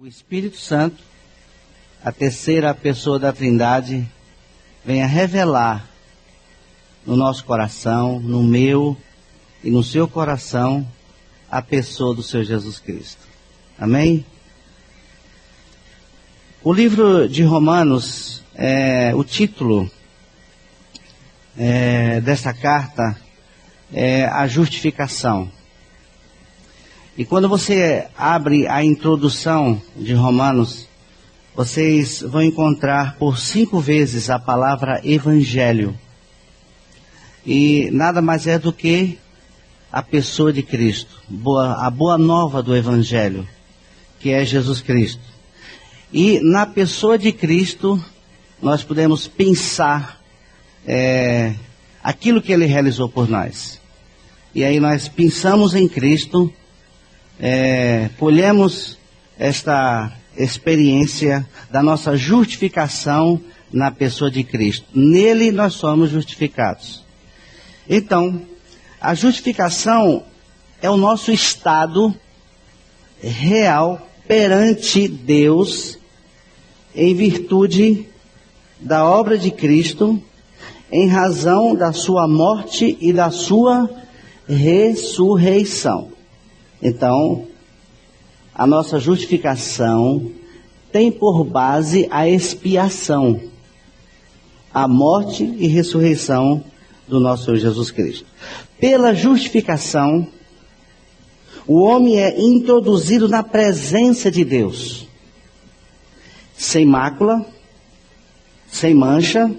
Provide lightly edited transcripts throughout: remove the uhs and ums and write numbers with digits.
o Espírito Santo, a terceira pessoa da Trindade, venha revelar no nosso coração, no meu e no seu coração, a pessoa do Senhor Jesus Cristo. Amém? O livro de Romanos, o título dessa carta é a justificação. E quando você abre a introdução de Romanos, vocês vão encontrar por 5 vezes a palavra evangelho. E nada mais é do que a pessoa de Cristo, a boa nova do evangelho, que é Jesus Cristo. E na pessoa de Cristo, nós podemos pensar aquilo que Ele realizou por nós. E aí nós pensamos em Cristo, colhemos esta experiência da nossa justificação na pessoa de Cristo. Nele nós somos justificados. Então, a justificação é o nosso estado real perante Deus em virtude da obra de Cristo, em razão da sua morte e da sua ressurreição. Então, a nossa justificação tem por base a expiação, a morte e ressurreição do nosso Senhor Jesus Cristo. Pela justificação, o homem é introduzido na presença de Deus, sem mácula, sem mancha,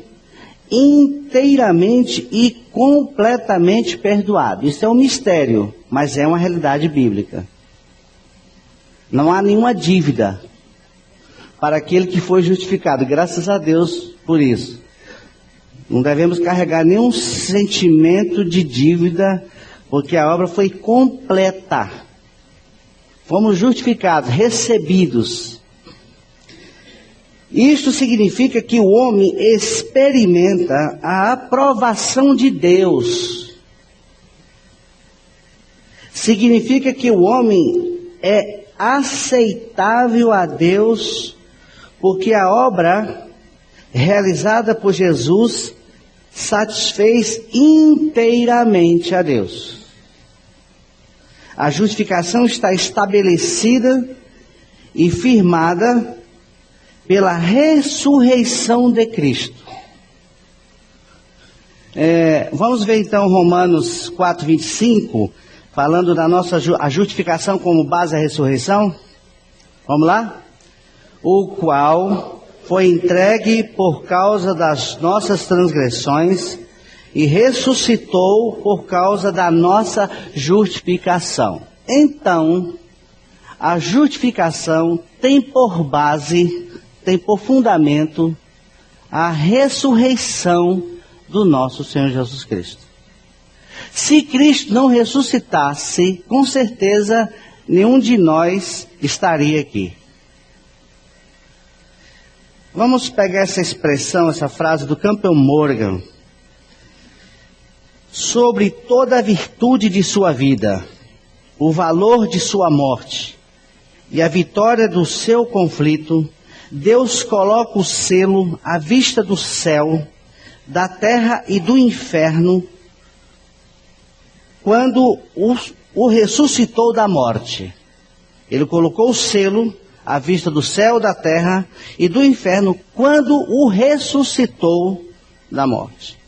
inteiramente e completamente perdoado. Isso é um mistério, mas é uma realidade bíblica. Não há nenhuma dívida para aquele que foi justificado. Graças a Deus por isso. Não devemos carregar nenhum sentimento de dívida, porque a obra foi completa. Fomos justificados, recebidos. Isto significa que o homem experimenta a aprovação de Deus. Significa que o homem é aceitável a Deus, porque a obra realizada por Jesus satisfez inteiramente a Deus. A justificação está estabelecida e firmada pela ressurreição de Cristo. Vamos ver então Romanos 4:25, falando da nossa a justificação como base a ressurreição. Vamos lá? O qual foi entregue por causa das nossas transgressões e ressuscitou por causa da nossa justificação. Então, a justificação tem por base, tem por fundamento a ressurreição do nosso Senhor Jesus Cristo. Se Cristo não ressuscitasse, com certeza nenhum de nós estaria aqui. Vamos pegar essa expressão, essa frase do Campbell Morgan. Sobre toda a virtude de sua vida, o valor de sua morte e a vitória do seu conflito, Deus coloca o selo à vista do céu, da terra e do inferno, quando o ressuscitou da morte. Ele colocou o selo à vista do céu, da terra e do inferno, quando o ressuscitou da morte.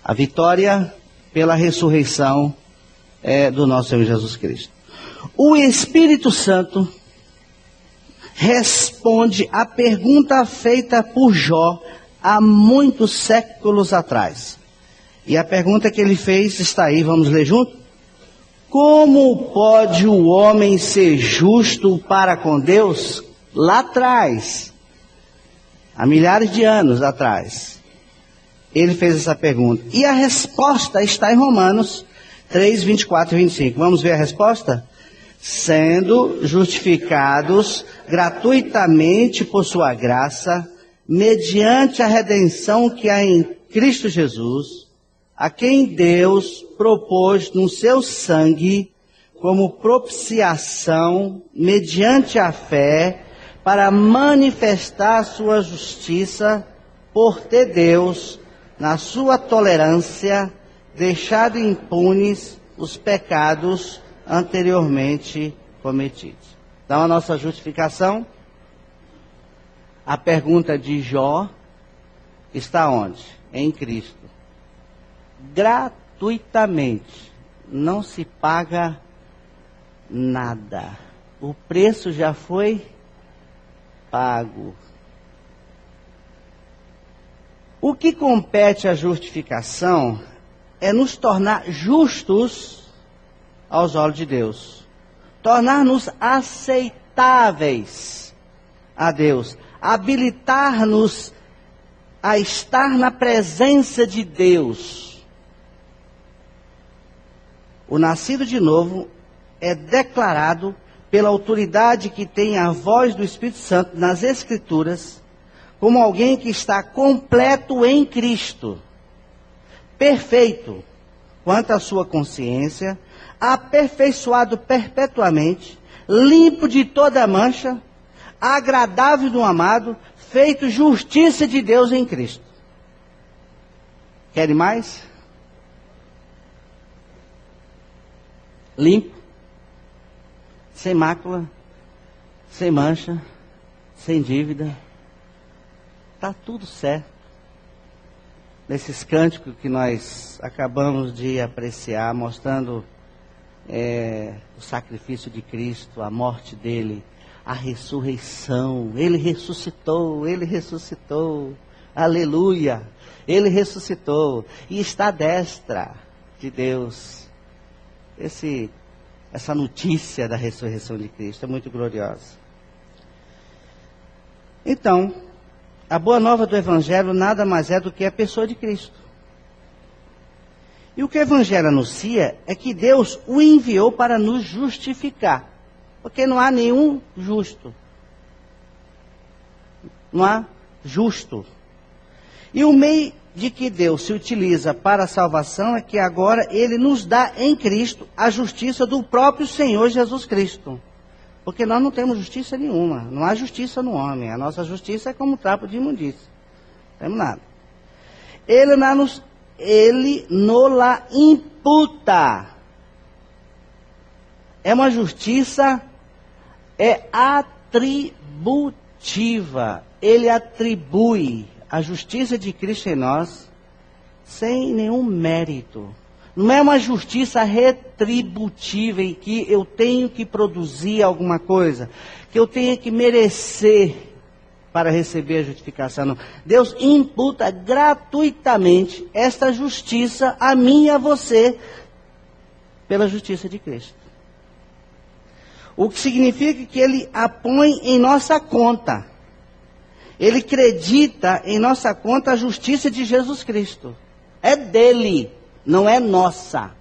A vitória pela ressurreição do nosso Senhor Jesus Cristo. O Espírito Santo responde à pergunta feita por Jó há muitos séculos atrás. E a pergunta que ele fez está aí, vamos ler junto? Como pode o homem ser justo para com Deus? Lá atrás, há milhares de anos atrás, ele fez essa pergunta. E a resposta está em Romanos 3, 24 e 25. Vamos ver a resposta? Sendo justificados gratuitamente por sua graça, mediante a redenção que há em Cristo Jesus, a quem Deus propôs no seu sangue como propiciação, mediante a fé, para manifestar sua justiça por ter Deus, na sua tolerância, deixado impunes os pecados anteriormente cometidos. Então, a nossa justificação, a pergunta de Jó, está onde? Em Cristo. Gratuitamente. Não se paga nada. O preço já foi pago. O que compete à justificação é nos tornar justos aos olhos de Deus. Tornar-nos aceitáveis a Deus. Habilitar-nos a estar na presença de Deus. O nascido de novo é declarado pela autoridade que tem a voz do Espírito Santo nas Escrituras, como alguém que está completo em Cristo, perfeito quanto à sua consciência, aperfeiçoado perpetuamente, limpo de toda mancha, agradável do amado, feito justiça de Deus em Cristo. Querem mais? Limpo, sem mácula, sem mancha, sem dívida. Está tudo certo. Nesses cânticos que nós acabamos de apreciar, mostrando o sacrifício de Cristo, a morte dele, a ressurreição. Ele ressuscitou, aleluia. Ele ressuscitou e está à destra de Deus. Essa notícia da ressurreição de Cristo é muito gloriosa. Então, a boa nova do Evangelho nada mais é do que a pessoa de Cristo. E o que o Evangelho anuncia é que Deus o enviou para nos justificar. Porque não há nenhum justo. Não há justo. E o meio de que Deus se utiliza para a salvação é que agora Ele nos dá em Cristo a justiça do próprio Senhor Jesus Cristo. Porque nós não temos justiça nenhuma. Não há justiça no homem. A nossa justiça é como trapo de imundícia. Não temos nada. Ele nos imputa. É uma justiça atributiva. Ele atribui a justiça de Cristo em nós sem nenhum mérito. Não é uma justiça retributiva em que eu tenho que produzir alguma coisa, que eu tenho que merecer para receber a justificação. Não. Deus imputa gratuitamente esta justiça a mim e a você pela justiça de Cristo. O que significa que Ele a põe em nossa conta. Ele acredita em nossa conta a justiça de Jesus Cristo. É dele, não é nossa.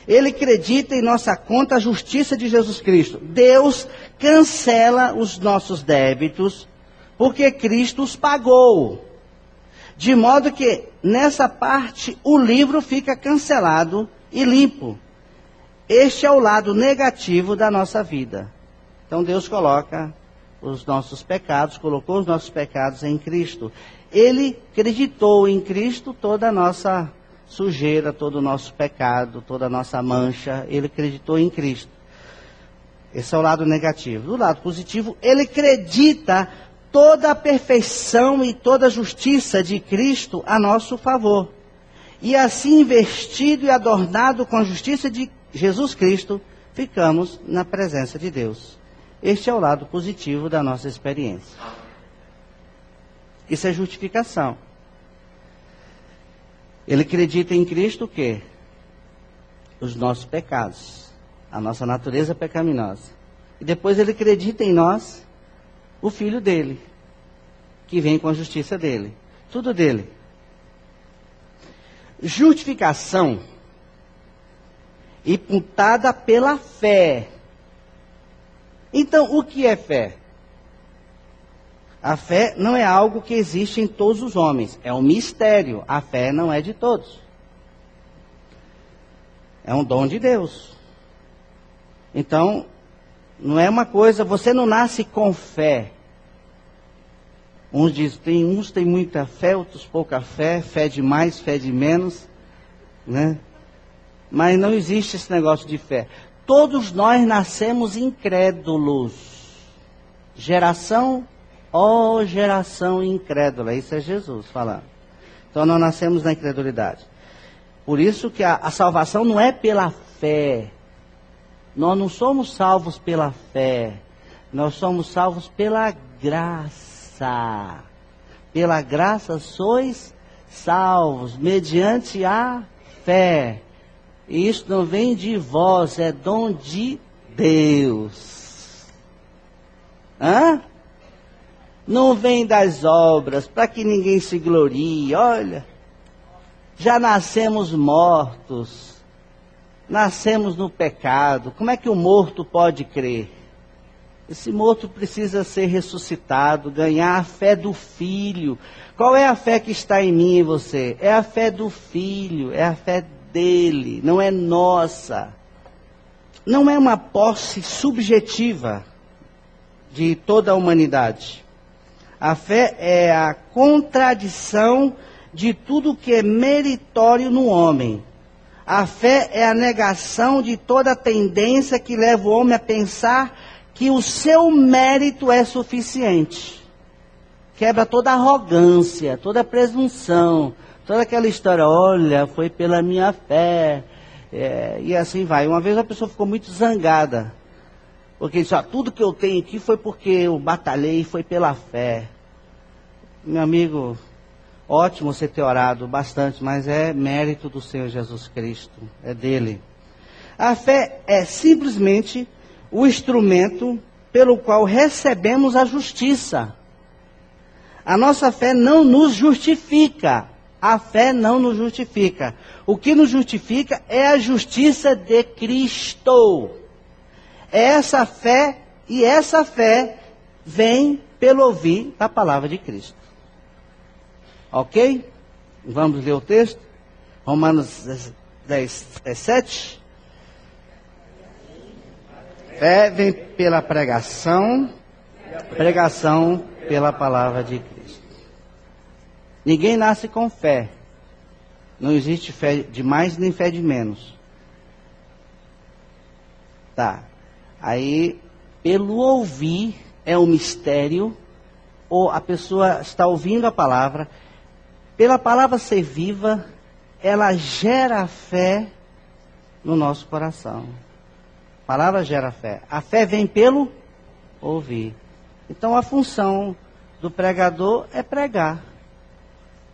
Ele acredita em nossa conta a justiça de Jesus Cristo. Deus cancela os nossos débitos, porque Cristo os pagou. De modo que, nessa parte, o livro fica cancelado e limpo. Este é o lado negativo da nossa vida. Então Deus coloca os nossos pecados, colocou os nossos pecados em Cristo. Ele acreditou em Cristo toda a nossa sujeira, todo o nosso pecado, toda a nossa mancha. Ele acreditou em Cristo. Esse é o lado negativo. Do lado positivo, ele acredita toda a perfeição e toda a justiça de Cristo a nosso favor. E assim, vestido e adornado com a justiça de Jesus Cristo, ficamos na presença de Deus. Este é o lado positivo da nossa experiência. Isso é justificação. Ele acredita em Cristo o quê? Os nossos pecados, a nossa natureza pecaminosa. E depois ele acredita em nós, o Filho dele, que vem com a justiça dele. Tudo dele. Justificação imputada pela fé. Então, o que é fé? A fé não é algo que existe em todos os homens. É um mistério. A fé não é de todos. É um dom de Deus. Então, Não é uma coisa, você não nasce com fé. Uns têm muita fé, outros pouca fé, fé de mais, fé de menos, né? Mas não existe esse negócio de fé. Todos nós nascemos incrédulos. Geração incrédula. Isso é Jesus falando. Então nós nascemos na incredulidade. Por isso que a salvação não é pela fé. Nós não somos salvos pela fé. Nós somos salvos pela graça. Pela graça sois salvos, mediante a fé. E isso não vem de vós, é dom de Deus. Não vem das obras, para que ninguém se glorie. Olha, já nascemos mortos, nascemos no pecado. Como é que o morto pode crer? Esse morto precisa ser ressuscitado, ganhar a fé do Filho. Qual é a fé que está em mim e você? É a fé do Filho, é a fé dele, não é nossa. Não é uma posse subjetiva de toda a humanidade. A fé é a contradição de tudo que é meritório no homem. A fé é a negação de toda a tendência que leva o homem a pensar que o seu mérito é suficiente. Quebra toda a arrogância, toda a presunção, toda aquela história, olha, foi pela minha fé, e assim vai. Uma vez a pessoa ficou muito zangada, porque disse, tudo que eu tenho aqui foi porque eu batalhei, foi pela fé. Meu amigo, ótimo você ter orado bastante, mas é mérito do Senhor Jesus Cristo, é dele. A fé é simplesmente o instrumento pelo qual recebemos a justiça. A nossa fé não nos justifica. A fé não nos justifica. O que nos justifica é a justiça de Cristo. É essa fé, e essa fé vem pelo ouvir da palavra de Cristo. Ok? Vamos ler o texto? Romanos 10, 7. Fé vem pela pregação, pregação pela palavra de Cristo. Ninguém nasce com fé. Não existe fé de mais nem fé de menos. Tá. Aí, pelo ouvir, é um mistério, ou a pessoa está ouvindo a palavra, pela palavra ser viva, ela gera fé no nosso coração. A palavra gera fé. A fé vem pelo ouvir. Então a função do pregador é pregar.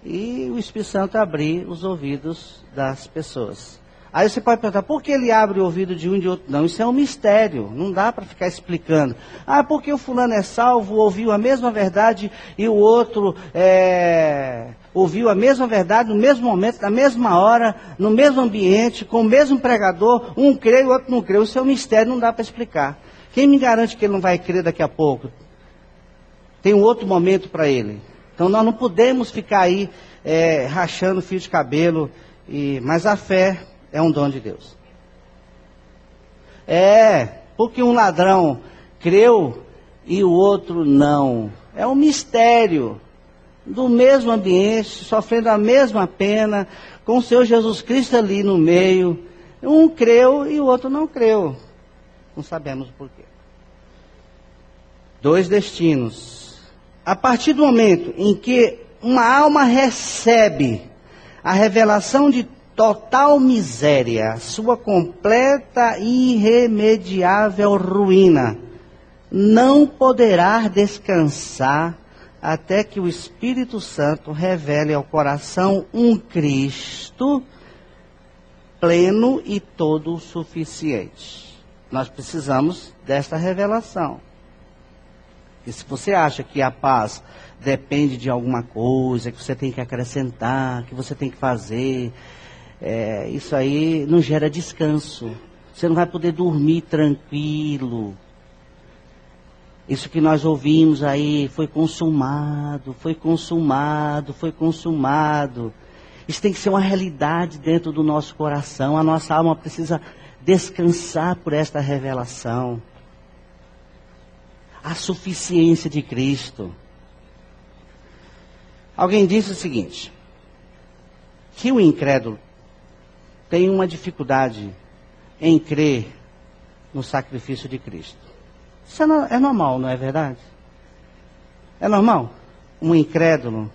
E o Espírito Santo abrir os ouvidos das pessoas. Aí você pode perguntar, por que ele abre o ouvido de um e de outro? Não, isso é um mistério, não dá para ficar explicando. Porque o fulano é salvo, ouviu a mesma verdade e o outro ouviu a mesma verdade no mesmo momento, na mesma hora, no mesmo ambiente, com o mesmo pregador, um crê e o outro não crê. Isso é um mistério, não dá para explicar. Quem me garante que ele não vai crer daqui a pouco? Tem um outro momento para ele. Então nós não podemos ficar aí rachando fio de cabelo, mas a fé é um dom de Deus. Porque um ladrão creu e o outro não. É um mistério. Do mesmo ambiente, sofrendo a mesma pena, com o Senhor Jesus Cristo ali no meio. Um creu e o outro não creu. Não sabemos por quê. Dois destinos. A partir do momento em que uma alma recebe a revelação de total miséria, sua completa e irremediável ruína, não poderá descansar até que o Espírito Santo revele ao coração um Cristo pleno e todo suficiente. Nós precisamos desta revelação. E se você acha que a paz depende de alguma coisa, que você tem que acrescentar, que você tem que fazer, isso aí não gera descanso. Você não vai poder dormir tranquilo. Isso que nós ouvimos aí, foi consumado, foi consumado, foi consumado. Isso tem que ser uma realidade dentro do nosso coração. A nossa alma precisa descansar por esta revelação. a suficiência de Cristo. Alguém disse o seguinte, que o incrédulo tem uma dificuldade em crer no sacrifício de Cristo. Isso é normal, não é verdade? É normal? Um incrédulo,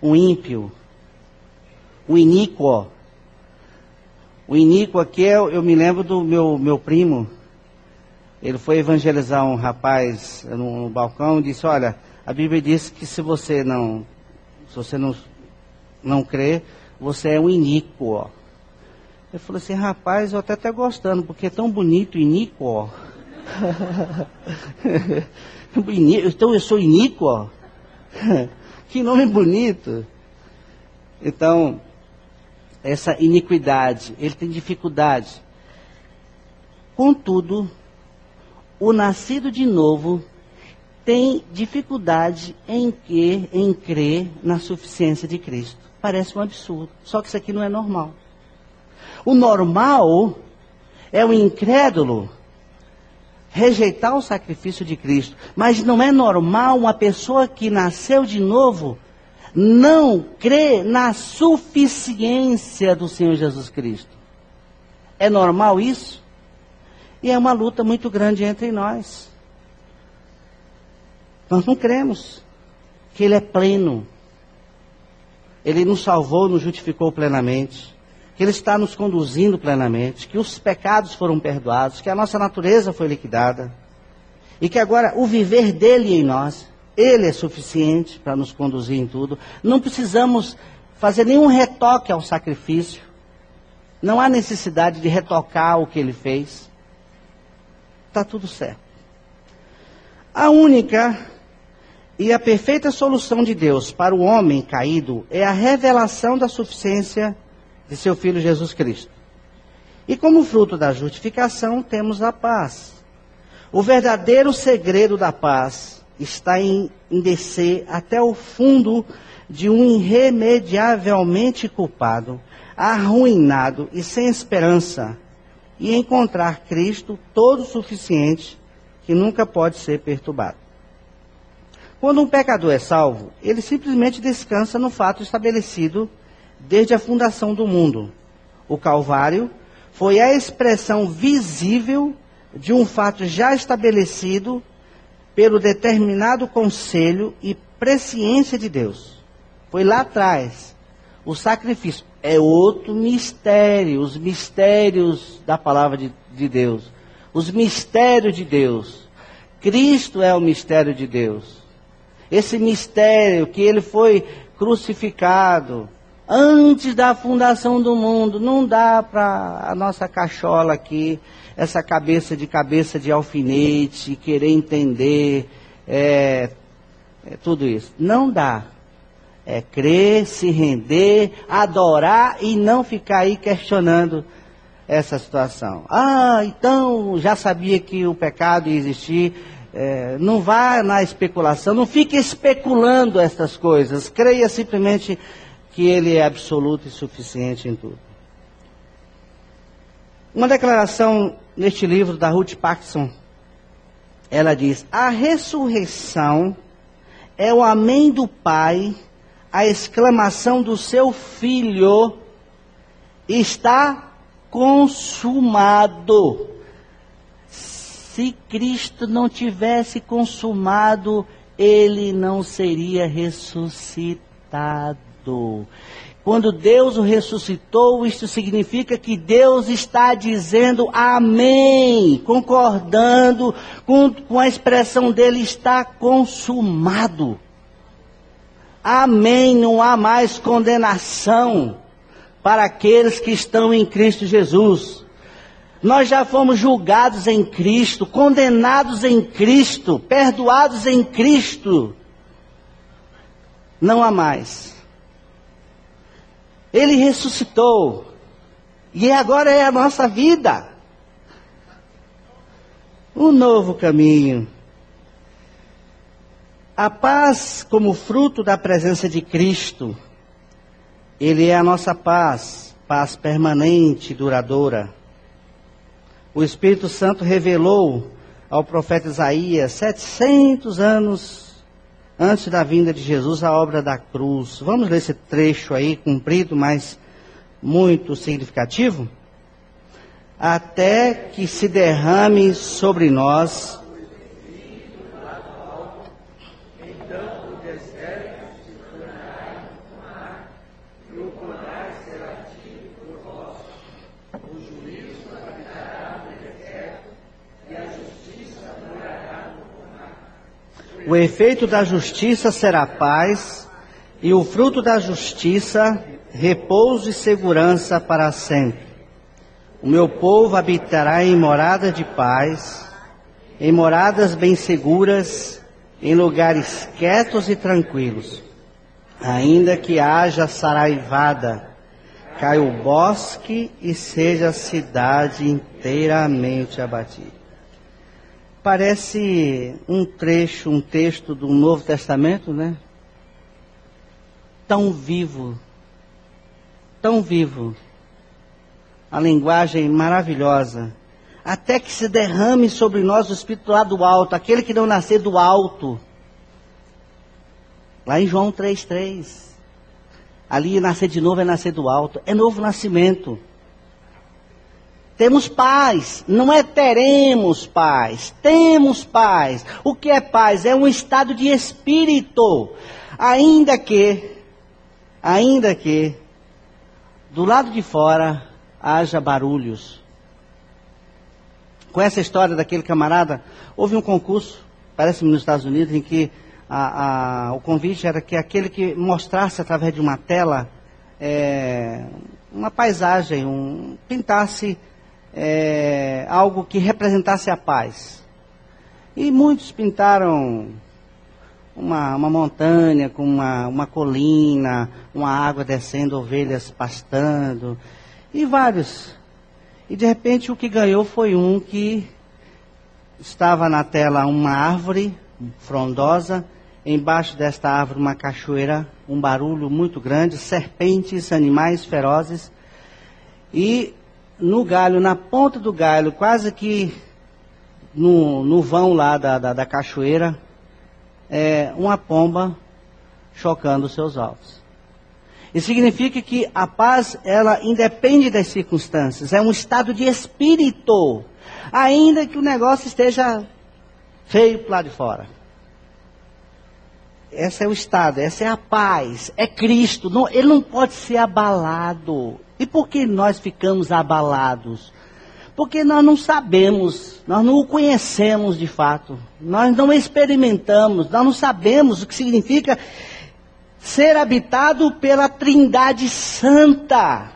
um ímpio, um iníquo. O iníquo aqui, eu me lembro do meu primo. Ele foi evangelizar um rapaz no balcão e disse, olha, a Bíblia diz que se você não crê, você é um iníquo. Eu falei assim, rapaz, eu até estou gostando, porque é tão bonito, iníquo. Então eu sou iníquo? Que nome bonito. Então, essa iniquidade, ele tem dificuldade. Contudo, o nascido de novo tem dificuldade em crer na suficiência de Cristo. Parece um absurdo, só que isso aqui não é normal. O normal é o incrédulo rejeitar o sacrifício de Cristo. Mas não é normal uma pessoa que nasceu de novo não crer na suficiência do Senhor Jesus Cristo. É normal isso? E é uma luta muito grande entre nós. Nós não cremos que Ele é pleno. Ele nos salvou, nos justificou plenamente. Que Ele está nos conduzindo plenamente. Que os pecados foram perdoados. Que a nossa natureza foi liquidada. E que agora o viver dEle em nós, Ele é suficiente para nos conduzir em tudo. Não precisamos fazer nenhum retoque ao sacrifício. Não há necessidade de retocar o que Ele fez. Está tudo certo. A única e a perfeita solução de Deus para o homem caído é a revelação da suficiência de seu Filho Jesus Cristo. E como fruto da justificação temos a paz. O verdadeiro segredo da paz está em descer até o fundo de um irremediavelmente culpado, arruinado e sem esperança, e encontrar Cristo todo suficiente, que nunca pode ser perturbado. Quando um pecador é salvo, ele simplesmente descansa no fato estabelecido desde a fundação do mundo. O Calvário foi a expressão visível de um fato já estabelecido pelo determinado conselho e presciência de Deus. Foi lá atrás. O sacrifício é outro mistério, os mistérios da palavra de Deus. Os mistérios de Deus. Cristo é o mistério de Deus. Esse mistério que Ele foi crucificado antes da fundação do mundo. Não dá para a nossa cachola aqui, essa cabeça de alfinete, querer entender tudo isso. Não dá. É crer, se render, adorar e não ficar aí questionando essa situação. Ah, então já sabia que o pecado ia existir. Não vá na especulação, não fique especulando essas coisas. Creia simplesmente que Ele é absoluto e suficiente em tudo. Uma declaração neste livro da Ruth Paxson, ela diz: a ressurreição é o amém do Pai, a exclamação do seu Filho, está consumado. Se Cristo não tivesse consumado, Ele não seria ressuscitado. Quando Deus o ressuscitou, isto significa que Deus está dizendo amém, concordando com a expressão dele, está consumado. Amém, não há mais condenação para aqueles que estão em Cristo Jesus. Nós já fomos julgados em Cristo, condenados em Cristo, perdoados em Cristo. Não há mais. Ele ressuscitou. E agora é a nossa vida. Um novo caminho. A paz como fruto da presença de Cristo. Ele é a nossa paz. Paz permanente e duradoura. O Espírito Santo revelou ao profeta Isaías, 700 anos antes da vinda de Jesus, a obra da cruz. Vamos ler esse trecho aí, comprido, mas muito significativo. Até que se derrame sobre nós o efeito da justiça será paz, e o fruto da justiça, repouso e segurança para sempre. O meu povo habitará em morada de paz, em moradas bem seguras, em lugares quietos e tranquilos. Ainda que haja saraivada, caia o bosque e seja a cidade inteiramente abatida. Parece um texto do Novo Testamento, né? Tão vivo. A linguagem maravilhosa. Até que se derrame sobre nós o Espírito lá do alto, aquele que não nascer do alto. Lá em João 3,3. Ali nascer de novo é nascer do alto. É novo nascimento. Temos paz, não é teremos paz, temos paz. O que é paz? É um estado de espírito. Ainda que, do lado de fora haja barulhos. Com essa história daquele camarada, houve um concurso, parece-me nos Estados Unidos, em que o convite era que aquele que mostrasse através de uma tela uma paisagem, pintasse algo que representasse a paz. E muitos pintaram uma montanha com uma colina, uma água descendo, ovelhas pastando, e vários. E de repente o que ganhou foi um que estava na tela uma árvore frondosa, embaixo desta árvore uma cachoeira, um barulho muito grande, serpentes, animais ferozes, e no galho, na ponta do galho, quase que no vão lá da cachoeira, uma pomba chocando os seus ovos. Isso significa que a paz, ela independe das circunstâncias, é um estado de espírito, ainda que o negócio esteja feio para lá de fora. Esse é o estado, essa é a paz, é Cristo, ele não pode ser abalado. E por que nós ficamos abalados? Porque nós não sabemos, nós não o conhecemos de fato, nós não experimentamos, nós não sabemos o que significa ser habitado pela Trindade Santa.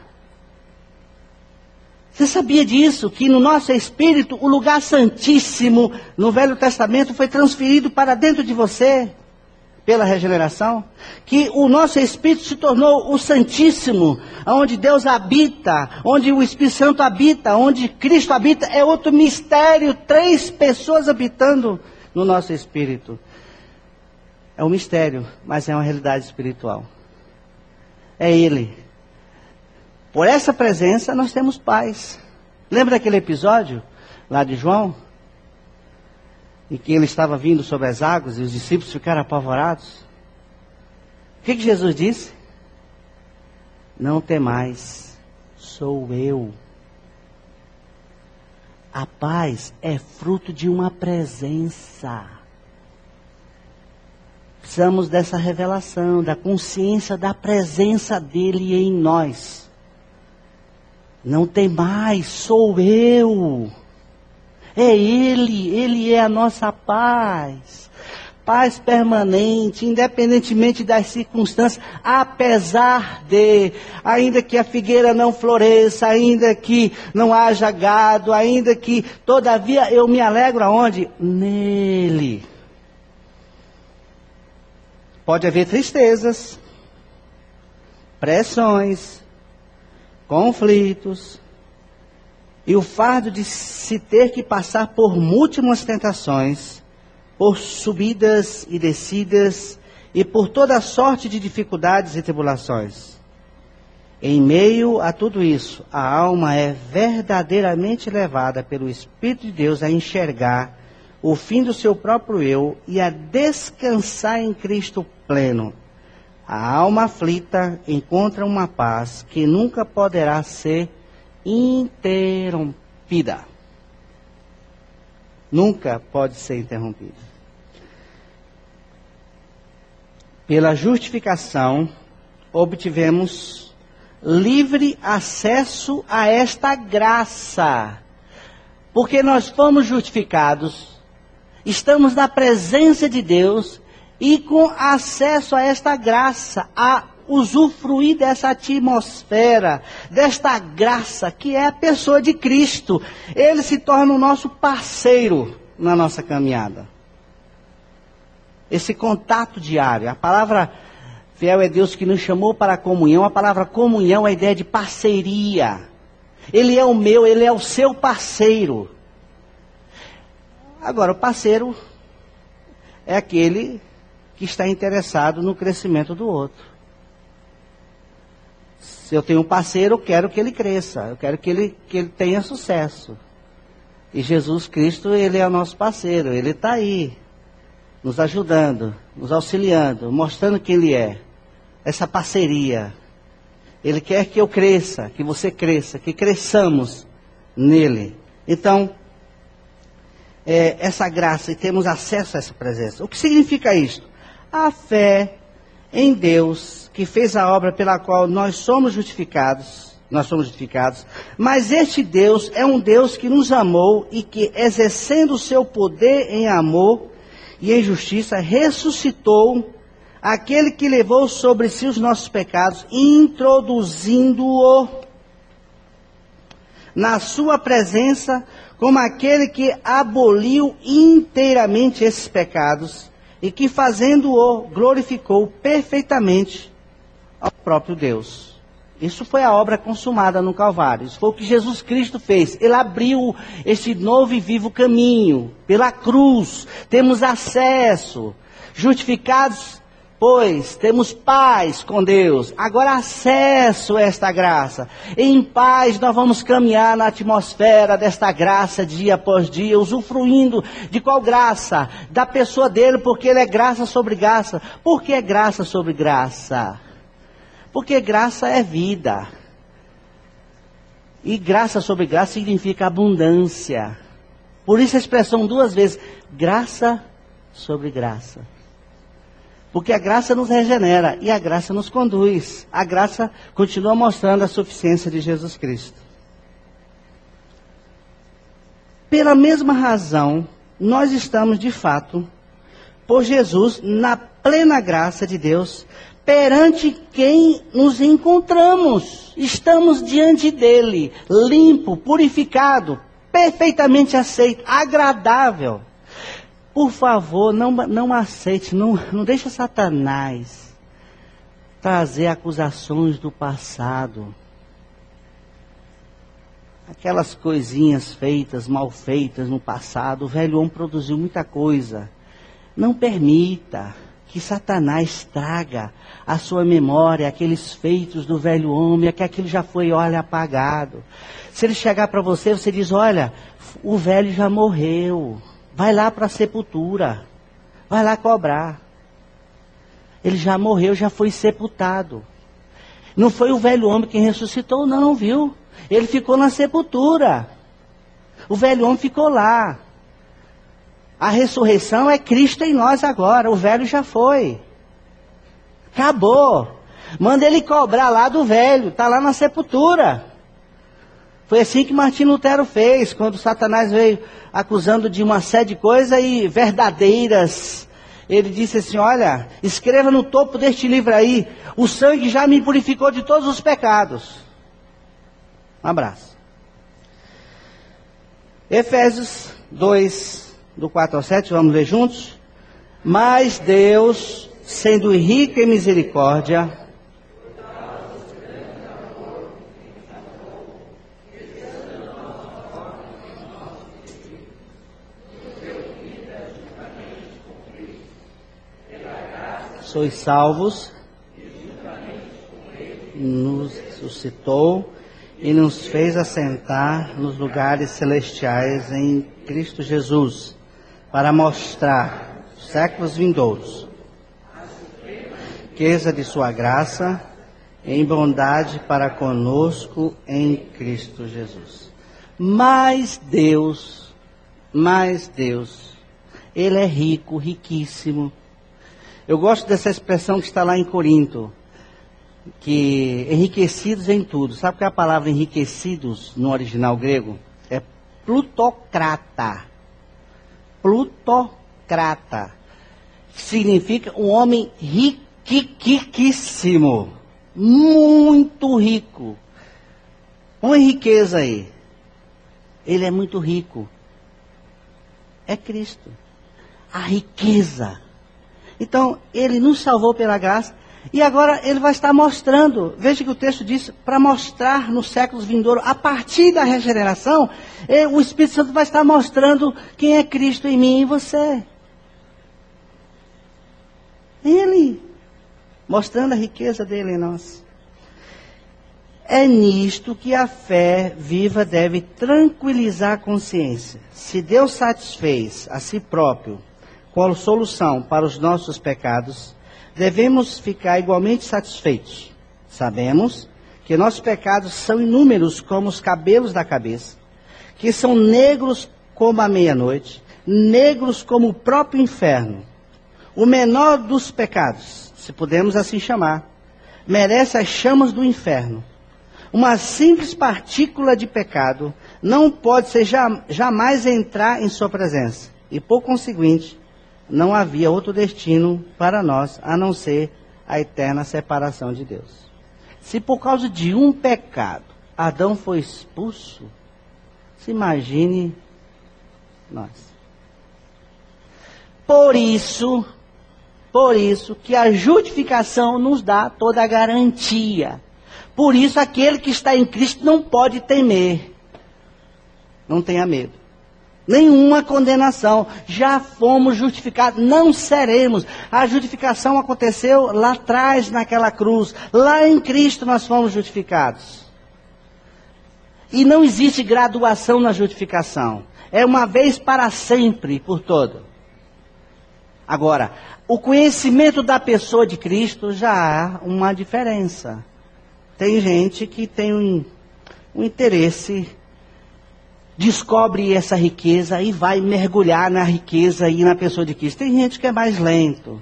Você sabia disso? Que no nosso espírito, o lugar santíssimo no Velho Testamento foi transferido para dentro de você? Pela regeneração, que o nosso Espírito se tornou o Santíssimo, onde Deus habita, onde o Espírito Santo habita, onde Cristo habita, é outro mistério, 3 pessoas habitando no nosso Espírito. É um mistério, mas é uma realidade espiritual. É Ele. Por essa presença nós temos paz. Lembra daquele episódio lá de João? Em que ele estava vindo sobre as águas e os discípulos ficaram apavorados. O que Jesus disse? Não temais, sou eu. A paz é fruto de uma presença. Precisamos dessa revelação, da consciência da presença dele em nós. Não temais, sou eu. É Ele é a nossa paz. Paz permanente, independentemente das circunstâncias, apesar de, ainda que a figueira não floresça, ainda que não haja gado, ainda que, todavia, eu me alegro aonde? Nele. Pode haver tristezas, pressões, conflitos, e o fardo de se ter que passar por múltiplas tentações, por subidas e descidas, e por toda sorte de dificuldades e tribulações. Em meio a tudo isso, a alma é verdadeiramente levada pelo Espírito de Deus a enxergar o fim do seu próprio eu e a descansar em Cristo pleno. A alma aflita encontra uma paz que nunca poderá ser interrompida. Nunca pode ser interrompida. Pela justificação, obtivemos livre acesso a esta graça. Porque nós fomos justificados, estamos na presença de Deus e com acesso a esta graça, a usufruir dessa atmosfera, desta graça que é a pessoa de Cristo. Ele se torna o nosso parceiro na nossa caminhada. Esse contato diário, a palavra fiel é Deus que nos chamou para a comunhão. A palavra comunhão é a ideia de parceria. Ele é o meu, ele é o seu parceiro. Agora, o parceiro é aquele que está interessado no crescimento do outro. Se eu tenho um parceiro, eu quero que ele cresça, eu quero que ele tenha sucesso. E Jesus Cristo, ele é o nosso parceiro, ele está aí, nos ajudando, nos auxiliando, mostrando quem ele é. Essa parceria. Ele quer que eu cresça, que você cresça, que cresçamos nele. Então, essa graça e temos acesso a essa presença. O que significa isto? A fé em Deus, que fez a obra pela qual nós somos justificados, mas este Deus é um Deus que nos amou e que, exercendo o seu poder em amor e em justiça, ressuscitou aquele que levou sobre si os nossos pecados, introduzindo-o na sua presença como aquele que aboliu inteiramente esses pecados e que, fazendo-o, glorificou perfeitamente ao próprio Deus. Isso foi a obra consumada no Calvário. Isso foi o que Jesus Cristo fez. Ele abriu este novo e vivo caminho. Pela cruz, temos acesso. Justificados, pois, temos paz com Deus. Agora acesso a esta graça. Em paz nós vamos caminhar na atmosfera desta graça dia após dia, usufruindo de qual graça? Da pessoa dele, porque ele é graça sobre graça. Por que é graça sobre graça? Porque graça é vida. E graça sobre graça significa abundância. Por isso a expressão duas vezes, graça sobre graça. Porque a graça nos regenera e a graça nos conduz. A graça continua mostrando a suficiência de Jesus Cristo. Pela mesma razão, nós estamos de fato, por Jesus, na plena graça de Deus, perante quem nos encontramos. Estamos diante dele, limpo, purificado, perfeitamente aceito, agradável. Por favor, não aceite, não deixe Satanás trazer acusações do passado. Aquelas coisinhas feitas, mal feitas no passado. O velho homem produziu muita coisa. Não permita que Satanás traga a sua memória, aqueles feitos do velho homem, que aquilo já foi, olha, apagado. Se ele chegar para você, você diz, olha, o velho já morreu. Vai lá para a sepultura. Vai lá cobrar. Ele já morreu, já foi sepultado. Não foi o velho homem quem ressuscitou, não, viu? Ele ficou na sepultura. O velho homem ficou lá. A ressurreição é Cristo em nós agora. O velho já foi. Acabou. Manda ele cobrar lá do velho. Está lá na sepultura. Foi assim que Martinho Lutero fez, quando Satanás veio acusando de uma série de coisas e verdadeiras. Ele disse assim, olha, escreva no topo deste livro aí, o sangue já me purificou de todos os pecados. Um abraço. Efésios 2, do 4 ao 7, vamos ler juntos? Mas Deus, sendo rico em misericórdia, sois salvos, nos suscitou e nos fez assentar nos lugares celestiais em Cristo Jesus, para mostrar séculos vindouros a riqueza de sua graça em bondade para conosco em Cristo Jesus. Mas Deus, Ele é rico, riquíssimo. Eu gosto dessa expressão que está lá em Corinto, que enriquecidos em tudo. Sabe o que é a palavra enriquecidos no original grego? É plutocrata. Plutocrata. Que significa um homem riquíssimo. Muito rico. Uma riqueza aí. Ele é muito rico. É Cristo. A riqueza. Então, Ele nos salvou pela graça. E agora Ele vai estar mostrando. Veja que o texto diz, para mostrar nos séculos vindouros, a partir da regeneração, o Espírito Santo vai estar mostrando quem é Cristo em mim e em você. Ele. Mostrando a riqueza dele em nós. É nisto que a fé viva deve tranquilizar a consciência. Se Deus satisfez a si próprio com a solução para os nossos pecados, devemos ficar igualmente satisfeitos. Sabemos que nossos pecados são inúmeros como os cabelos da cabeça, que são negros como a meia-noite, negros como o próprio inferno. O menor dos pecados, se pudermos assim chamar, merece as chamas do inferno. Uma simples partícula de pecado não pode ser jamais entrar em sua presença. E por conseguinte, não havia outro destino para nós, a não ser a eterna separação de Deus. Se por causa de um pecado, Adão foi expulso, se imagine nós. Por isso que a justificação nos dá toda a garantia. Por isso aquele que está em Cristo não pode temer. Não tenha medo. Nenhuma condenação. Já fomos justificados, não seremos. A justificação aconteceu lá atrás, naquela cruz. Lá em Cristo nós fomos justificados. E não existe graduação na justificação. É uma vez para sempre, por todo. Agora, o conhecimento da pessoa de Cristo já há uma diferença. Tem gente que tem um interesse, descobre essa riqueza e vai mergulhar na riqueza e na pessoa de Cristo. Tem gente que é mais lento.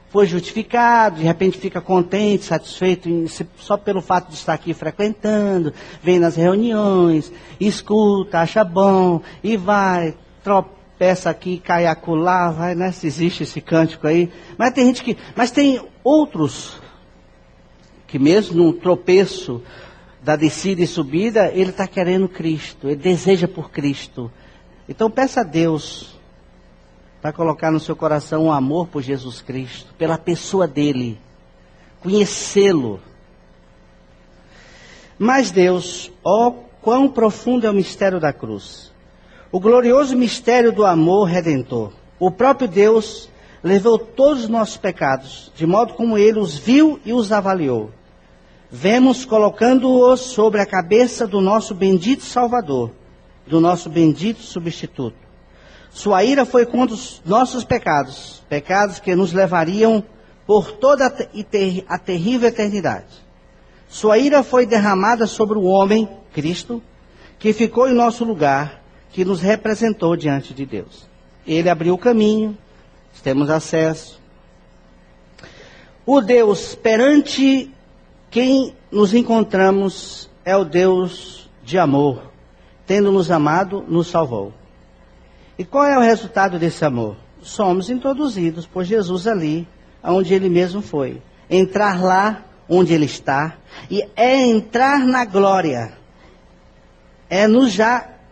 Foi justificado, de repente fica contente, satisfeito, só pelo fato de estar aqui frequentando, vem nas reuniões, escuta, acha bom, e vai, tropeça aqui, cai acolá, vai, né? Se existe esse cântico aí. Mas tem outros que mesmo num tropeço da descida e subida, ele está querendo Cristo, ele deseja por Cristo. Então peça a Deus para colocar no seu coração um amor por Jesus Cristo, pela pessoa dele, conhecê-lo. Mas Deus, ó quão profundo é o mistério da cruz, o glorioso mistério do amor redentor. O próprio Deus levou todos os nossos pecados, de modo como ele os viu e os avaliou. Vemos colocando-os sobre a cabeça do nosso bendito Salvador, do nosso bendito substituto. Sua ira foi contra os nossos pecados, pecados que nos levariam por toda a terrível eternidade. Sua ira foi derramada sobre o homem, Cristo, que ficou em nosso lugar, que nos representou diante de Deus. Ele abriu o caminho, temos acesso. O Deus perante quem nos encontramos é o Deus de amor. Tendo nos amado, nos salvou. E qual é o resultado desse amor? Somos introduzidos por Jesus ali, onde ele mesmo foi. Entrar lá onde ele está, e é entrar na glória.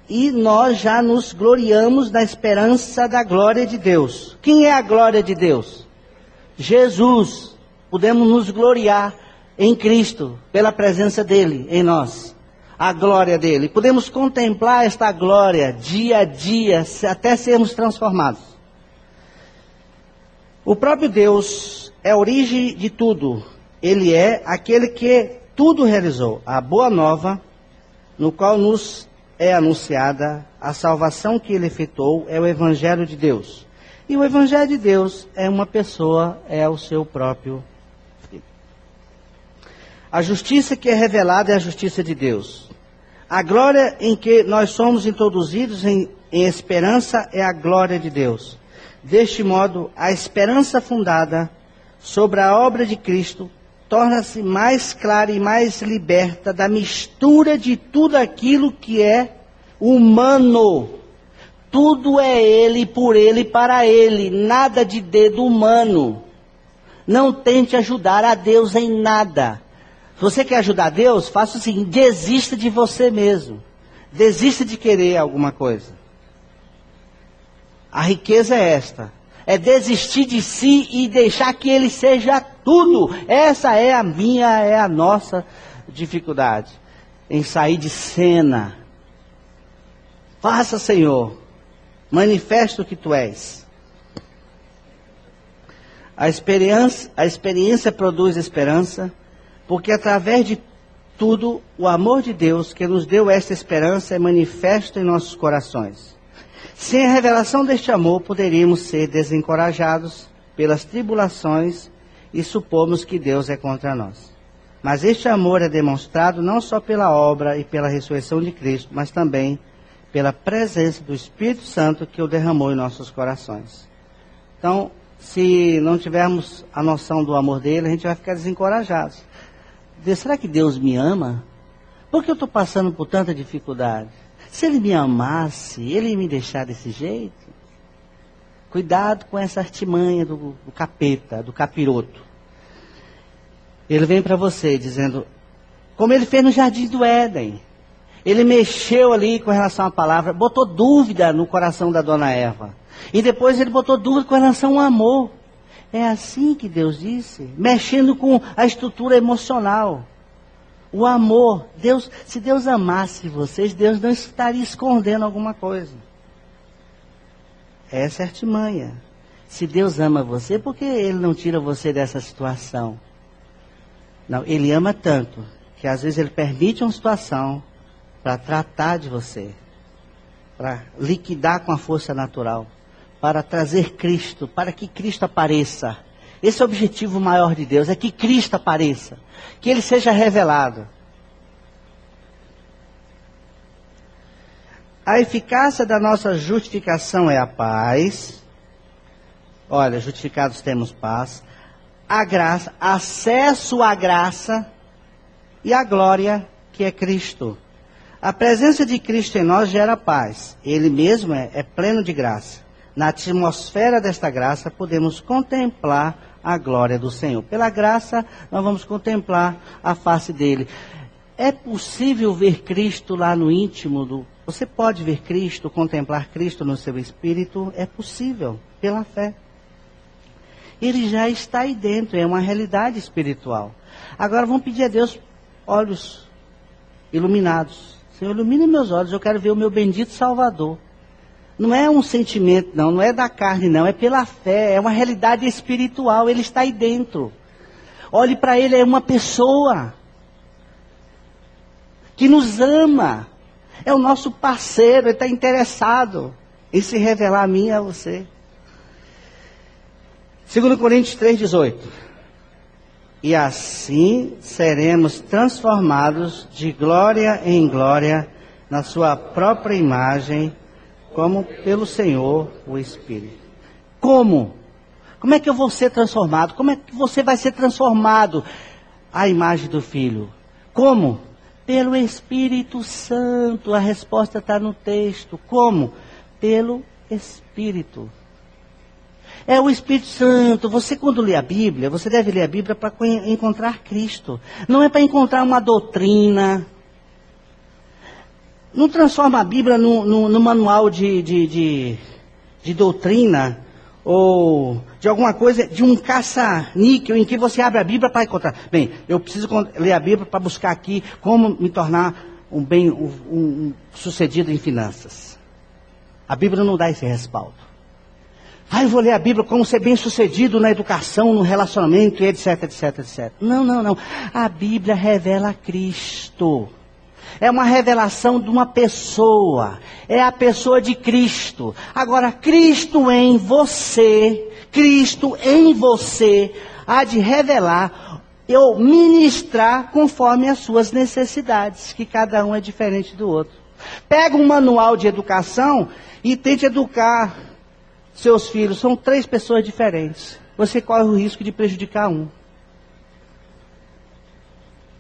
E nós já nos gloriamos na esperança da glória de Deus. Quem é a glória de Deus? Jesus. Podemos nos gloriar em Cristo, pela presença dele em nós. A glória dele. Podemos contemplar esta glória dia a dia, até sermos transformados. O próprio Deus é a origem de tudo. Ele é aquele que tudo realizou. A boa nova, no qual nos é anunciada, a salvação que ele efetuou é o Evangelho de Deus. E o Evangelho de Deus é uma pessoa, é o seu próprio Filho. A justiça que é revelada é a justiça de Deus. A glória em que nós somos introduzidos em esperança é a glória de Deus. Deste modo, a esperança fundada sobre a obra de Cristo torna-se mais clara e mais liberta da mistura de tudo aquilo que é humano. Tudo é Ele, por Ele, para Ele, nada de dedo humano. Não tente ajudar a Deus em nada. Se você quer ajudar Deus, faça o seguinte: desista de você mesmo. Desista de querer alguma coisa. A riqueza é esta: é desistir de si e deixar que Ele seja tudo. Essa é a minha, é a nossa dificuldade em sair de cena. Faça, Senhor, manifesta o que Tu és. A experiência produz esperança, porque através de tudo, o amor de Deus que nos deu esta esperança é manifesto em nossos corações. Sem a revelação deste amor, poderíamos ser desencorajados pelas tribulações e supomos que Deus é contra nós. Mas este amor é demonstrado não só pela obra e pela ressurreição de Cristo, mas também pela presença do Espírito Santo que o derramou em nossos corações. Então, se não tivermos a noção do amor dele, a gente vai ficar desencorajado. Será que Deus me ama? Por que eu estou passando por tanta dificuldade? Se Ele me amasse, Ele ia me deixar desse jeito? Cuidado com essa artimanha do capeta, do capiroto. Ele vem para você dizendo, como Ele fez no Jardim do Éden. Ele mexeu ali com relação à palavra, botou dúvida no coração da dona Eva. E depois Ele botou dúvida com relação ao amor. É assim que Deus disse, mexendo com a estrutura emocional. O amor, se Deus amasse vocês, Deus não estaria escondendo alguma coisa. Essa é a artimanha. Se Deus ama você, por que Ele não tira você dessa situação? Não, Ele ama tanto, que às vezes Ele permite uma situação para tratar de você, para liquidar com a força natural, para trazer Cristo, para que Cristo apareça. Esse é o objetivo maior de Deus, é que Cristo apareça, que Ele seja revelado. A eficácia da nossa justificação é a paz. Olha, justificados temos paz. A graça, acesso à graça e a glória que é Cristo. A presença de Cristo em nós gera paz. Ele mesmo é pleno de graça. Na atmosfera desta graça podemos contemplar a glória do Senhor. Pela graça nós vamos contemplar a face dele. É possível ver Cristo lá no íntimo Você pode ver Cristo, contemplar Cristo no seu espírito? É possível, pela fé. Ele já está aí dentro, é uma realidade espiritual. Agora vamos pedir a Deus olhos iluminados. Senhor, ilumine meus olhos, eu quero ver o meu bendito Salvador. Não é um sentimento, não é da carne, não, é pela fé, é uma realidade espiritual, Ele está aí dentro. Olhe para Ele, é uma pessoa que nos ama, é o nosso parceiro, Ele está interessado em se revelar a mim e a você. 2 Coríntios 3,18. E assim seremos transformados de glória em glória na sua própria imagem, como pelo Senhor, o Espírito. Como? Como é que eu vou ser transformado? Como é que você vai ser transformado à imagem do Filho? Como? Pelo Espírito Santo. A resposta está no texto. Como? Pelo Espírito. É o Espírito Santo. Você, quando lê a Bíblia, você deve ler a Bíblia para encontrar Cristo. Não é para encontrar uma doutrina. Não transforma a Bíblia no manual de doutrina ou de alguma coisa, de um caça-níquel em que você abre a Bíblia para encontrar. Bem, eu preciso ler a Bíblia para buscar aqui como me tornar um sucedido em finanças. A Bíblia não dá esse respaldo. Eu vou ler a Bíblia como ser bem sucedido na educação, no relacionamento, etc, etc, etc. Não. A Bíblia revela Cristo. É uma revelação de uma pessoa. É a pessoa de Cristo. Agora, Cristo em você há de revelar ou ministrar conforme as suas necessidades, que cada um é diferente do outro. Pega um manual de educação e tente educar seus filhos. São 3 pessoas diferentes. Você corre o risco de prejudicar um.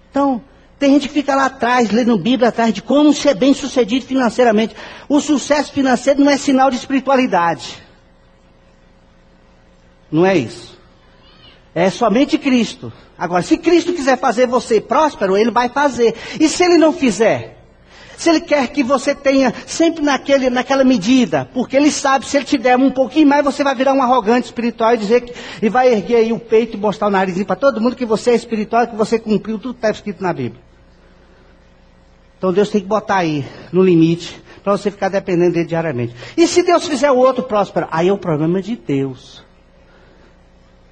Então, tem gente que fica lá atrás, lendo Bíblia atrás de como ser bem sucedido financeiramente. O sucesso financeiro não é sinal de espiritualidade. Não é isso. É somente Cristo. Agora, se Cristo quiser fazer você próspero, Ele vai fazer. E se Ele não fizer? Se Ele quer que você tenha sempre naquela medida, porque Ele sabe, se Ele te der um pouquinho mais, você vai virar um arrogante espiritual e vai erguer aí o peito e mostrar o narizinho para todo mundo que você é espiritual, que você cumpriu tudo que está escrito na Bíblia. Então Deus tem que botar aí, no limite, para você ficar dependendo dele diariamente. E se Deus fizer o outro próspero? Aí é o problema de Deus.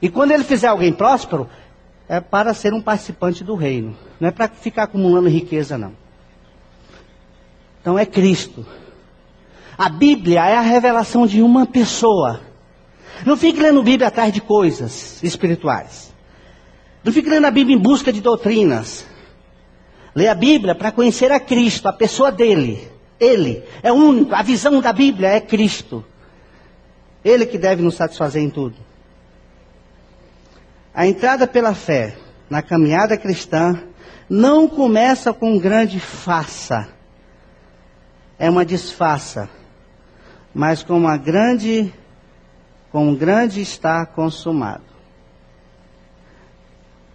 E quando Ele fizer alguém próspero, é para ser um participante do reino. Não é para ficar acumulando riqueza, não. Então é Cristo. A Bíblia é a revelação de uma pessoa. Não fique lendo Bíblia atrás de coisas espirituais. Não fique lendo a Bíblia em busca de doutrinas. Leia a Bíblia para conhecer a Cristo, a pessoa dele. Ele é único. A visão da Bíblia é Cristo. Ele que deve nos satisfazer em tudo. A entrada pela fé na caminhada cristã não começa com grande farsa. É uma disfarça, mas com um grande está consumado.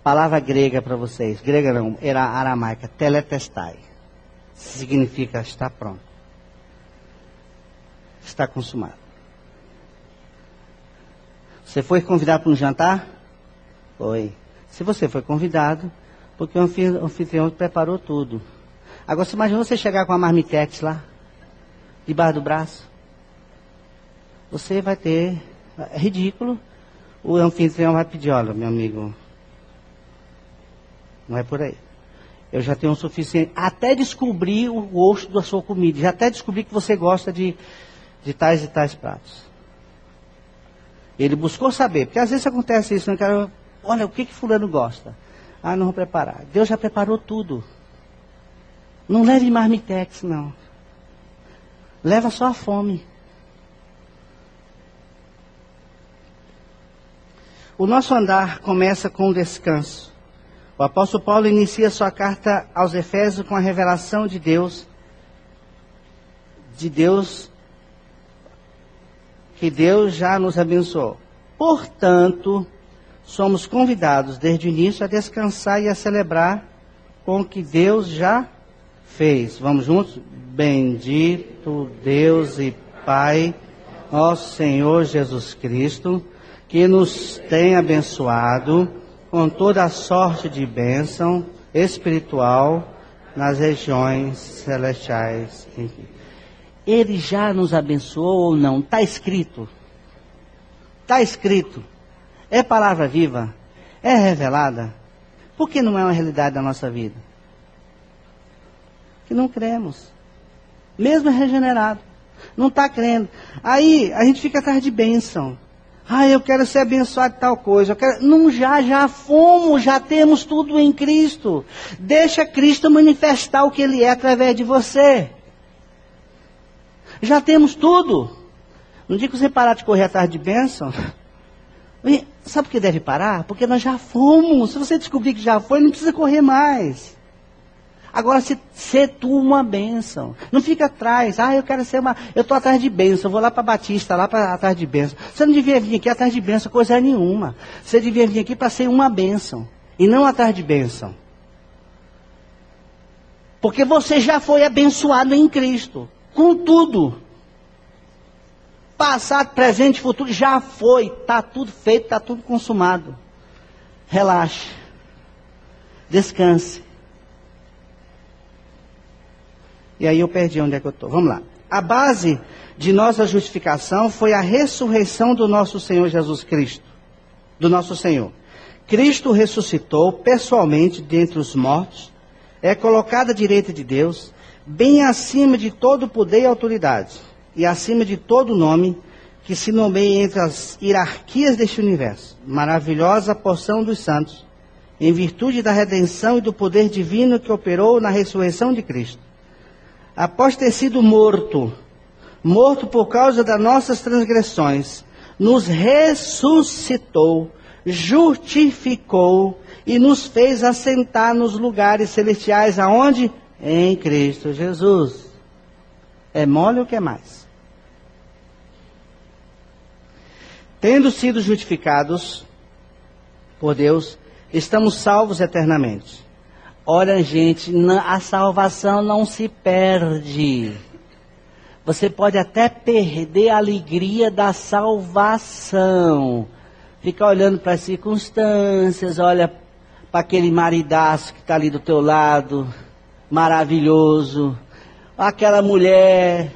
Palavra grega para vocês, grega não, era aramaica, teletestai. Significa está pronto. Está consumado. Você foi convidado para um jantar? Foi. Se você foi convidado, porque o anfitrião preparou tudo. Agora você imagina você chegar com a marmitex lá, debaixo do braço. Você vai ter... É ridículo. O anfitrião vai pedir, olha, meu amigo, não é por aí. Eu já tenho o suficiente, até descobrir o gosto da sua comida, já até descobrir que você gosta de tais e tais pratos. Ele buscou saber, porque às vezes acontece isso, né? Cara, olha, o que fulano gosta? Ah, não vou preparar. Deus já preparou tudo. Não leve marmitex, não. Leva só a fome. O nosso andar começa com o descanso. O apóstolo Paulo inicia sua carta aos Efésios com a revelação de Deus, que Deus já nos abençoou. Portanto, somos convidados desde o início a descansar e a celebrar com o que Deus já fez. Vamos juntos? Bendito Deus e Pai, nosso Senhor Jesus Cristo, que nos tem abençoado com toda a sorte de bênção espiritual nas regiões celestiais. Ele já nos abençoou ou não? Está escrito. Está escrito. É palavra viva. É revelada. Por que não é uma realidade da nossa vida? Que não cremos. Mesmo regenerado. Não está crendo. Aí a gente fica atrás de bênção. Ah, eu quero ser abençoado de tal coisa. Eu quero... Não, já fomos, já temos tudo em Cristo. Deixa Cristo manifestar o que Ele é através de você. Já temos tudo. No dia que você parar de correr atrás de bênção, sabe por que deve parar? Porque nós já fomos. Se você descobrir que já foi, não precisa correr mais. Agora, ser tu uma bênção. Não fica atrás. Ah, eu quero ser eu estou atrás de bênção. Eu vou lá para Batista, lá para atrás de bênção. Você não devia vir aqui atrás de bênção, coisa nenhuma. Você devia vir aqui para ser uma bênção. E não atrás de bênção. Porque você já foi abençoado em Cristo. Com tudo. Passado, presente, futuro, já foi. Está tudo feito, está tudo consumado. Relaxe. Descanse. E aí eu perdi onde é que eu estou. Vamos lá. A base de nossa justificação foi a ressurreição do nosso Senhor Jesus Cristo. Do nosso Senhor. Cristo ressuscitou pessoalmente dentre os mortos é colocado à direita de Deus, bem acima de todo poder e autoridade, e acima de todo nome que se nomeia entre as hierarquias deste universo. Maravilhosa porção dos santos, em virtude da redenção e do poder divino que operou na ressurreição de Cristo. Após ter sido morto por causa das nossas transgressões, nos ressuscitou, justificou e nos fez assentar nos lugares celestiais, aonde? Em Cristo Jesus. É mole ou quer mais? Tendo sido justificados por Deus, estamos salvos eternamente. Olha, gente, a salvação não se perde. Você pode até perder a alegria da salvação. Fica olhando para as circunstâncias, olha para aquele maridaço que está ali do teu lado, maravilhoso. Aquela mulher,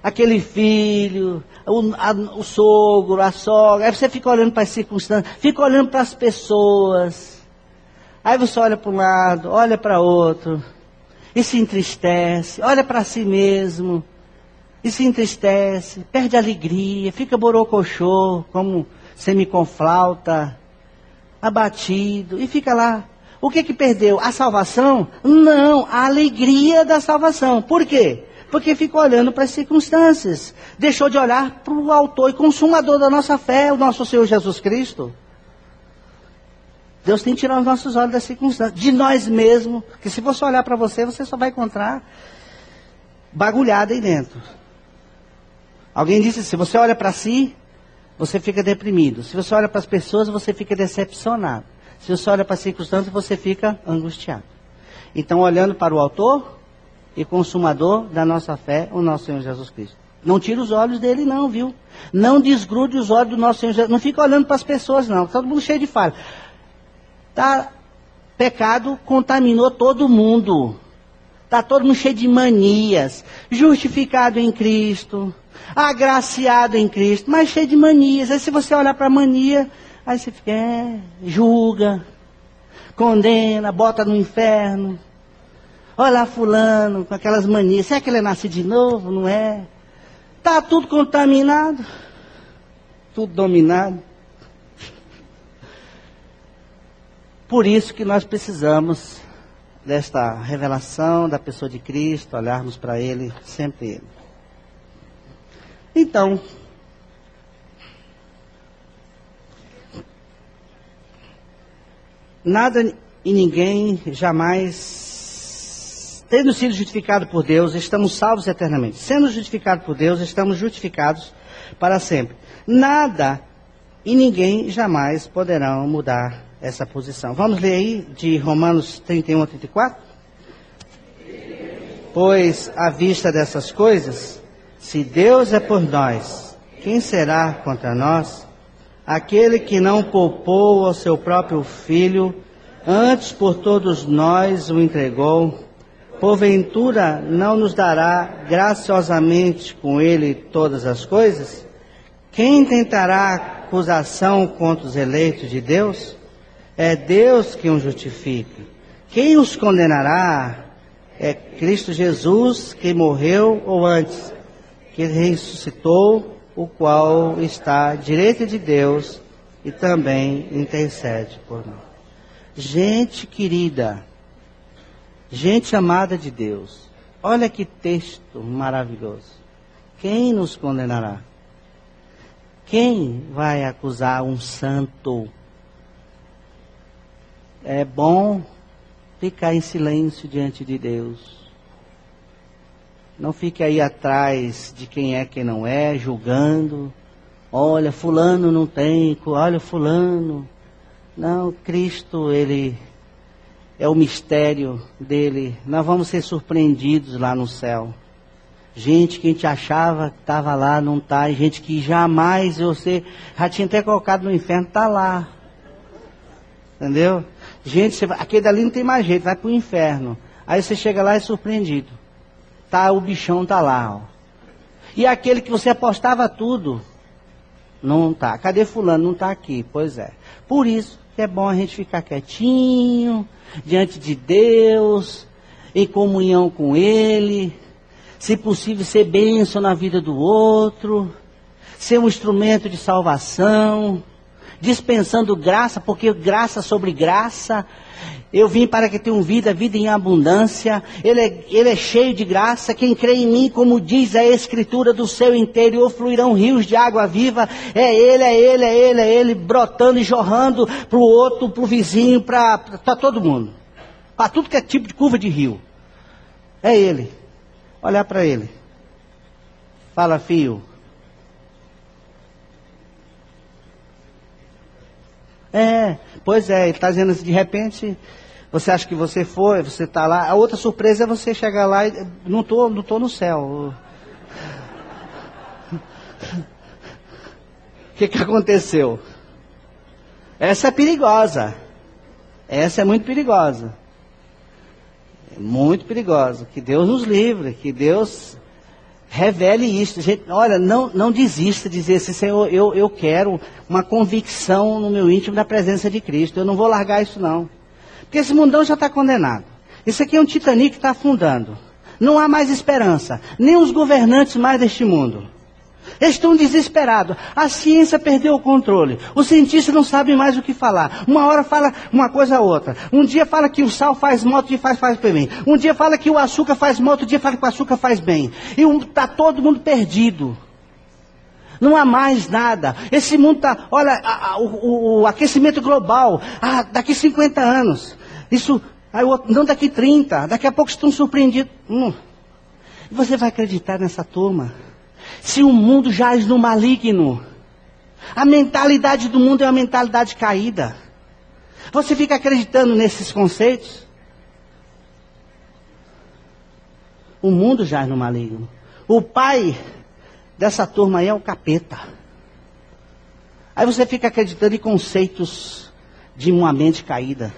aquele filho, o sogro, a sogra. Aí você fica olhando para as circunstâncias, fica olhando para as pessoas. Aí você olha para um lado, olha para outro, e se entristece, olha para si mesmo, e se entristece, perde a alegria, fica borocochô, como semiconflauta, abatido, e fica lá. O que perdeu? A salvação? Não, a alegria da salvação. Por quê? Porque fica olhando para as circunstâncias. Deixou de olhar para o autor e consumador da nossa fé, o nosso Senhor Jesus Cristo. Deus tem que tirar os nossos olhos das circunstâncias, de nós mesmos, que se você olhar para você, você só vai encontrar bagulhada aí dentro. Alguém disse, se você olha para si, você fica deprimido. Se você olha para as pessoas, você fica decepcionado. Se você olha para as circunstâncias, você fica angustiado. Então, olhando para o autor e consumador da nossa fé, o nosso Senhor Jesus Cristo. Não tira os olhos dele não, viu? Não desgrude os olhos do nosso Senhor Jesus. Não fica olhando para as pessoas não. Todo mundo cheio de falha. Pecado contaminou todo mundo. Está todo mundo cheio de manias. Justificado em Cristo. Agraciado em Cristo. Mas cheio de manias. Aí se você olhar para a mania, aí você fica, julga. Condena, bota no inferno. Olha lá fulano com aquelas manias. Será que ele é nascido de novo? Não é? Está tudo contaminado. Tudo dominado. Por isso que nós precisamos desta revelação da pessoa de Cristo, olharmos para Ele, sempre Ele. Então, nada e ninguém jamais, tendo sido justificado por Deus, estamos salvos eternamente. Sendo justificados por Deus, estamos justificados para sempre. Nada e ninguém jamais poderão mudar essa posição. Vamos ler aí de Romanos 31 a 34? Pois, à vista dessas coisas, se Deus é por nós, quem será contra nós? Aquele que não poupou ao seu próprio Filho, antes por todos nós o entregou, porventura não nos dará graciosamente com ele todas as coisas? Quem tentará acusação contra os eleitos de Deus? É Deus que os justifica. Quem os condenará? É Cristo Jesus, que morreu ou antes, que ressuscitou, o qual está à direita de Deus e também intercede por nós. Gente querida, gente amada de Deus, olha que texto maravilhoso. Quem nos condenará? Quem vai acusar um santo? É bom ficar em silêncio diante de Deus. Não fique aí atrás de quem é, quem não é, julgando. Olha, fulano não tem, olha fulano. Não, Cristo, Ele é o mistério dele. Nós vamos ser surpreendidos lá no céu. Gente que a gente achava que estava lá, não está. Gente que jamais você já tinha até colocado no inferno, está lá. Entendeu? Gente, aquele dali não tem mais jeito, vai para o inferno. Aí você chega lá e é surpreendido. O bichão está lá. Ó. E aquele que você apostava tudo, não está. Cadê fulano? Não está aqui. Pois é. Por isso que é bom a gente ficar quietinho, diante de Deus, em comunhão com Ele, se possível ser bênção na vida do outro, ser um instrumento de salvação, dispensando graça, porque graça sobre graça. Eu vim para que tenham vida em abundância. Ele é cheio de graça. Quem crê em mim, como diz a Escritura, do seu interior fluirão rios de água viva. É Ele, brotando e jorrando para o outro, para o vizinho, para todo mundo. Para tudo que é tipo de curva de rio. É Ele. Olhar para Ele. Fala, filho. Pois é, ele está dizendo assim, de repente, você acha que você foi, você está lá, a outra surpresa é você chegar lá e, não tô no céu. O que aconteceu? Essa é perigosa, essa é muito perigosa, que Deus nos livre, que Deus revele isso. Gente, olha, não desista de dizer assim, Senhor, eu quero uma convicção no meu íntimo da presença de Cristo. Eu não vou largar isso não. Porque esse mundão já está condenado. Isso aqui é um Titanic que está afundando. Não há mais esperança. Nem os governantes mais deste mundo. Eles estão desesperados. A ciência perdeu o controle. Os cientistas não sabem mais o que falar. Uma hora fala uma coisa a outra. Um dia fala que o sal faz mal, outro dia faz bem. Um dia fala que o açúcar faz mal, outro dia fala que o açúcar faz bem. E está todo mundo perdido. Não há mais nada. Esse mundo está... Olha, o aquecimento global. Daqui 50 anos. Isso... não daqui 30. Daqui a pouco estão surpreendidos. Você vai acreditar nessa turma? Se o mundo jaz no maligno, a mentalidade do mundo é uma mentalidade caída. Você fica acreditando nesses conceitos? O mundo jaz no maligno. O pai dessa turma aí é o capeta. Aí você fica acreditando em conceitos de uma mente caída.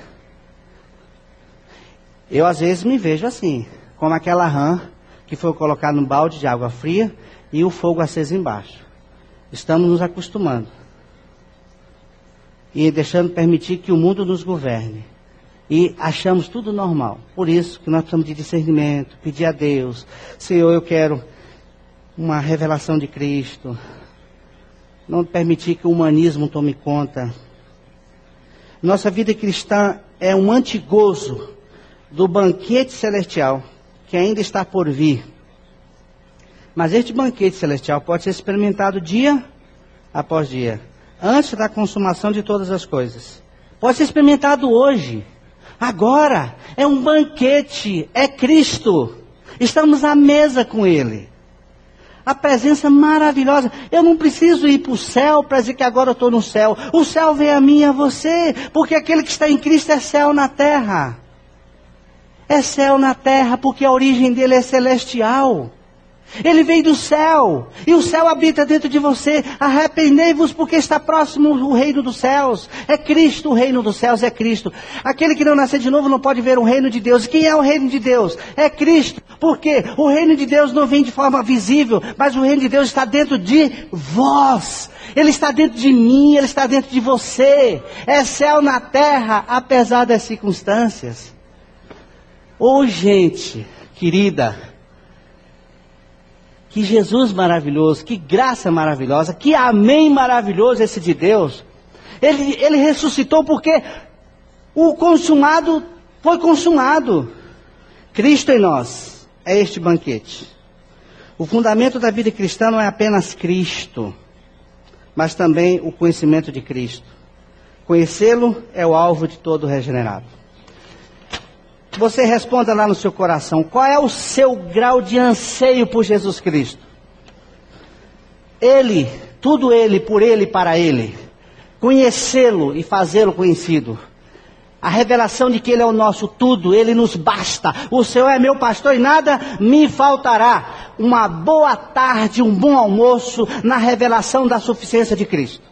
Eu às vezes me vejo assim, como aquela rã que foi colocada num balde de água fria e o fogo aceso embaixo. Estamos nos acostumando. E permitir que o mundo nos governe. E achamos tudo normal. Por isso que nós precisamos de discernimento, pedir a Deus, Senhor, eu quero uma revelação de Cristo. Não permitir que o humanismo tome conta. Nossa vida cristã é um antigozo do banquete celestial que ainda está por vir. Mas este banquete celestial pode ser experimentado dia após dia, antes da consumação de todas as coisas. Pode ser experimentado hoje, agora. É um banquete, é Cristo. Estamos à mesa com Ele. A presença maravilhosa. Eu não preciso ir para o céu para dizer que agora eu estou no céu. O céu vem a mim e a você, porque aquele que está em Cristo é céu na terra. É céu na terra, porque a origem dele é celestial. Ele veio do céu, e o céu habita dentro de você. Arrependei-vos, porque está próximo o reino dos céus. É Cristo, o reino dos céus é Cristo. Aquele que não nascer de novo não pode ver o reino de Deus. Quem é o reino de Deus? É Cristo. Por quê? O reino de Deus não vem de forma visível, mas o reino de Deus está dentro de vós. Ele está dentro de mim, Ele está dentro de você. É céu na terra, apesar das circunstâncias. Ô gente querida, que Jesus maravilhoso, que graça maravilhosa, que amém maravilhoso esse de Deus. Ele ressuscitou porque o consumado foi consumado. Cristo em nós é este banquete. O fundamento da vida cristã não é apenas Cristo, mas também o conhecimento de Cristo. Conhecê-lo é o alvo de todo regenerado. Você responda lá no seu coração, qual é o seu grau de anseio por Jesus Cristo? Ele, tudo Ele, por Ele e para Ele. Conhecê-lo e fazê-lo conhecido. A revelação de que Ele é o nosso tudo, Ele nos basta. O Senhor é meu pastor e nada me faltará. Uma boa tarde, um bom almoço na revelação da suficiência de Cristo.